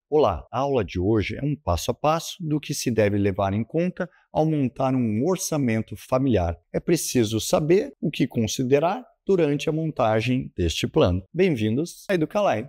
Olá, a aula de hoje é um passo a passo do que se deve levar em conta ao montar um orçamento familiar. É preciso saber o que considerar durante a montagem deste plano. Bem-vindos à Educaline.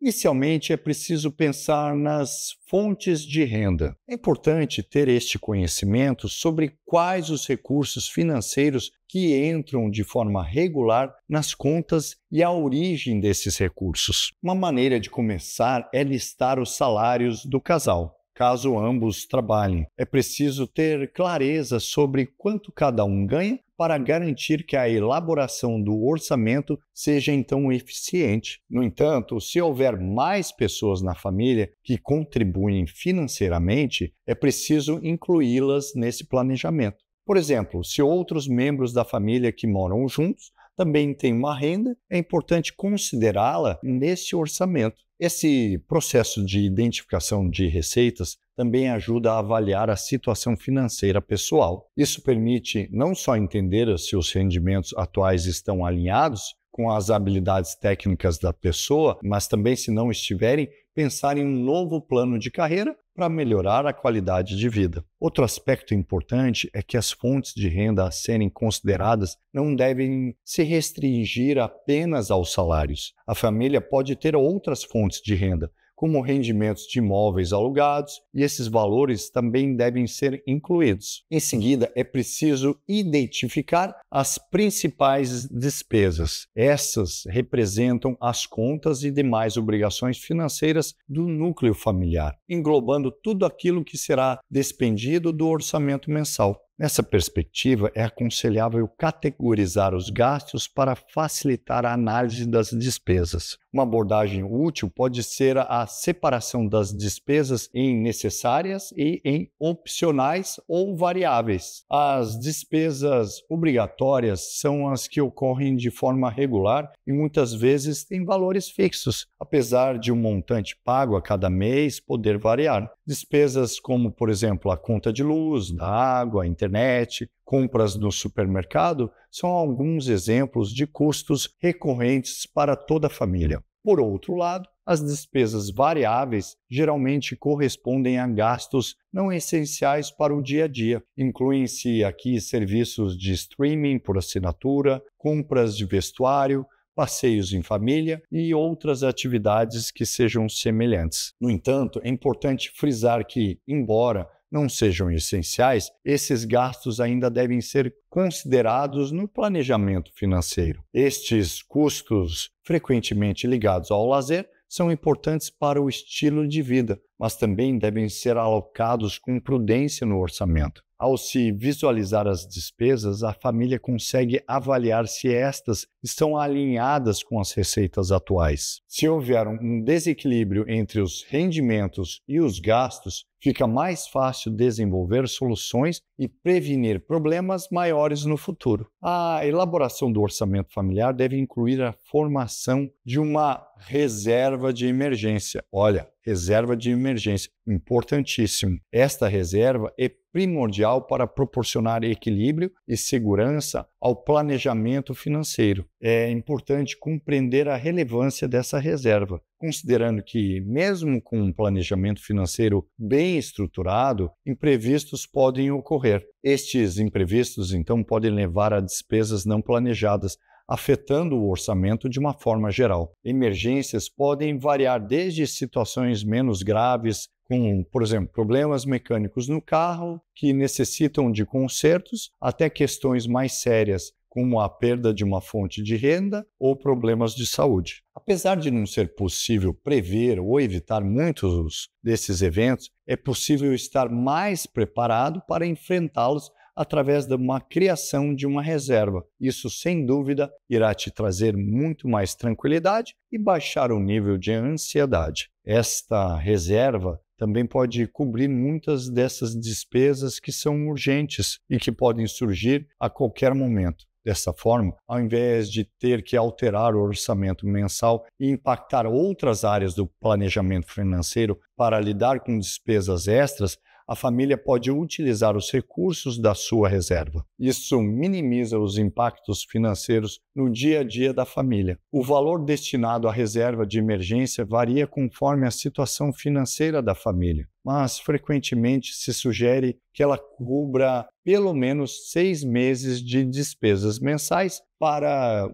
Inicialmente, é preciso pensar nas fontes de renda. É importante ter este conhecimento sobre quais os recursos financeiros que entram de forma regular nas contas e a origem desses recursos. Uma maneira de começar é listar os salários do casal. Caso ambos trabalhem, é preciso ter clareza sobre quanto cada um ganha para garantir que a elaboração do orçamento seja então eficiente. No entanto, se houver mais pessoas na família que contribuem financeiramente, é preciso incluí-las nesse planejamento. Por exemplo, se outros membros da família que moram juntos também têm uma renda, é importante considerá-la nesse orçamento. Esse processo de identificação de receitas também ajuda a avaliar a situação financeira pessoal. Isso permite não só entender se os rendimentos atuais estão alinhados com as habilidades técnicas da pessoa, mas também, se não estiverem, pensar em um novo plano de carreira para melhorar a qualidade de vida. Outro aspecto importante é que as fontes de renda a serem consideradas não devem se restringir apenas aos salários. A família pode ter outras fontes de renda, como rendimentos de imóveis alugados, e esses valores também devem ser incluídos. Em seguida, é preciso identificar as principais despesas. Essas representam as contas e demais obrigações financeiras do núcleo familiar, englobando tudo aquilo que será despendido do orçamento mensal. Nessa perspectiva, é aconselhável categorizar os gastos para facilitar a análise das despesas. Uma abordagem útil pode ser a separação das despesas em necessárias e em opcionais ou variáveis. As despesas obrigatórias são as que ocorrem de forma regular e muitas vezes têm valores fixos, apesar de um montante pago a cada mês poder variar. Despesas como, por exemplo, a conta de luz, da água, a internet, compras no supermercado, são alguns exemplos de custos recorrentes para toda a família. Por outro lado, as despesas variáveis geralmente correspondem a gastos não essenciais para o dia a dia. Incluem-se aqui serviços de streaming por assinatura, compras de vestuário, passeios em família e outras atividades que sejam semelhantes. No entanto, é importante frisar que, embora não sejam essenciais, esses gastos ainda devem ser considerados no planejamento financeiro. Estes custos, frequentemente ligados ao lazer, são importantes para o estilo de vida, mas também devem ser alocados com prudência no orçamento. Ao se visualizar as despesas, a família consegue avaliar se estas estão alinhadas com as receitas atuais. Se houver um desequilíbrio entre os rendimentos e os gastos, fica mais fácil desenvolver soluções e prevenir problemas maiores no futuro. A elaboração do orçamento familiar deve incluir a formação de uma reserva de emergência. Olha, reserva de emergência, importantíssimo. Esta reserva é primordial para proporcionar equilíbrio e segurança ao planejamento financeiro. É importante compreender a relevância dessa reserva, considerando que, mesmo com um planejamento financeiro bem estruturado, imprevistos podem ocorrer. Estes imprevistos, então, podem levar a despesas não planejadas, afetando o orçamento de uma forma geral. Emergências podem variar desde situações menos graves, como, por exemplo, problemas mecânicos no carro que necessitam de consertos, até questões mais sérias, como a perda de uma fonte de renda ou problemas de saúde. Apesar de não ser possível prever ou evitar muitos desses eventos, é possível estar mais preparado para enfrentá-los através de uma criação de uma reserva. Isso, sem dúvida, irá te trazer muito mais tranquilidade e baixar o nível de ansiedade. Esta reserva também pode cobrir muitas dessas despesas que são urgentes e que podem surgir a qualquer momento. Dessa forma, ao invés de ter que alterar o orçamento mensal e impactar outras áreas do planejamento financeiro para lidar com despesas extras, a família pode utilizar os recursos da sua reserva. Isso minimiza os impactos financeiros no dia a dia da família. O valor destinado à reserva de emergência varia conforme a situação financeira da família, mas frequentemente se sugere que ela cubra pelo menos 6 meses de despesas mensais para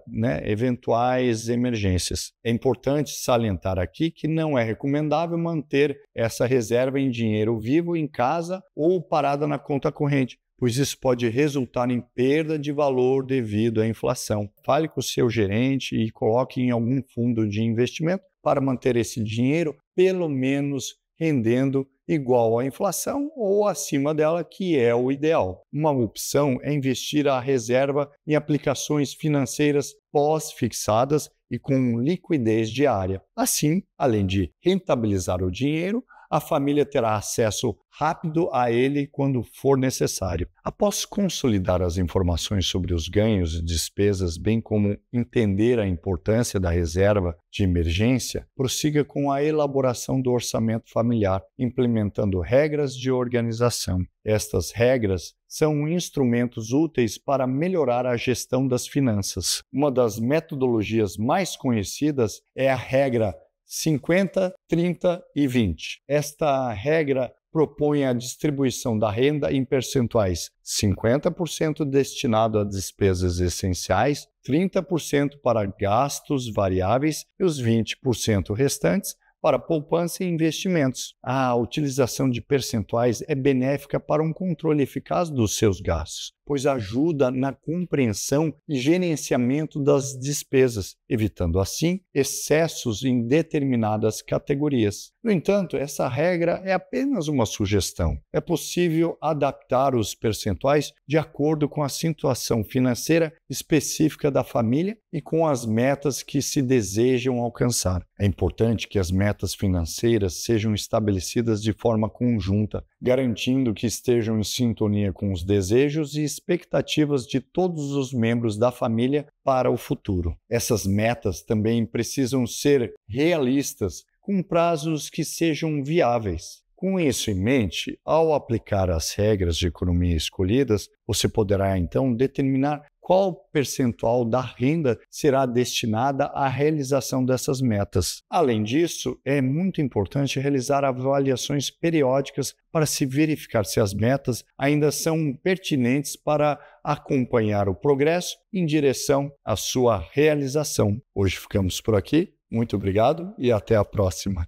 eventuais emergências. É importante salientar aqui que não é recomendável manter essa reserva em dinheiro vivo em casa ou parada na conta corrente, pois isso pode resultar em perda de valor devido à inflação. Fale com o seu gerente e coloque em algum fundo de investimento para manter esse dinheiro pelo menos rendendo igual à inflação ou acima dela, que é o ideal. Uma opção é investir a reserva em aplicações financeiras pós-fixadas e com liquidez diária. Assim, além de rentabilizar o dinheiro, a família terá acesso rápido a ele quando for necessário. Após consolidar as informações sobre os ganhos e despesas, bem como entender a importância da reserva de emergência, prossiga com a elaboração do orçamento familiar, implementando regras de organização. Estas regras são instrumentos úteis para melhorar a gestão das finanças. Uma das metodologias mais conhecidas é a regra 50, 30 e 20. Esta regra propõe a distribuição da renda em percentuais: 50% destinado a despesas essenciais, 30% para gastos variáveis e os 20% restantes para poupança e investimentos. A utilização de percentuais é benéfica para um controle eficaz dos seus gastos, pois ajuda na compreensão e gerenciamento das despesas, evitando assim excessos em determinadas categorias. No entanto, essa regra é apenas uma sugestão. É possível adaptar os percentuais de acordo com a situação financeira específica da família e com as metas que se desejam alcançar. É importante que as metas financeiras sejam estabelecidas de forma conjunta, garantindo que estejam em sintonia com os desejos e expectativas de todos os membros da família para o futuro. Essas metas também precisam ser realistas, com prazos que sejam viáveis. Com isso em mente, ao aplicar as regras de economia escolhidas, você poderá então determinar qual percentual da renda será destinada à realização dessas metas. Além disso, é muito importante realizar avaliações periódicas para se verificar se as metas ainda são pertinentes para acompanhar o progresso em direção à sua realização. Hoje ficamos por aqui. Muito obrigado e até a próxima.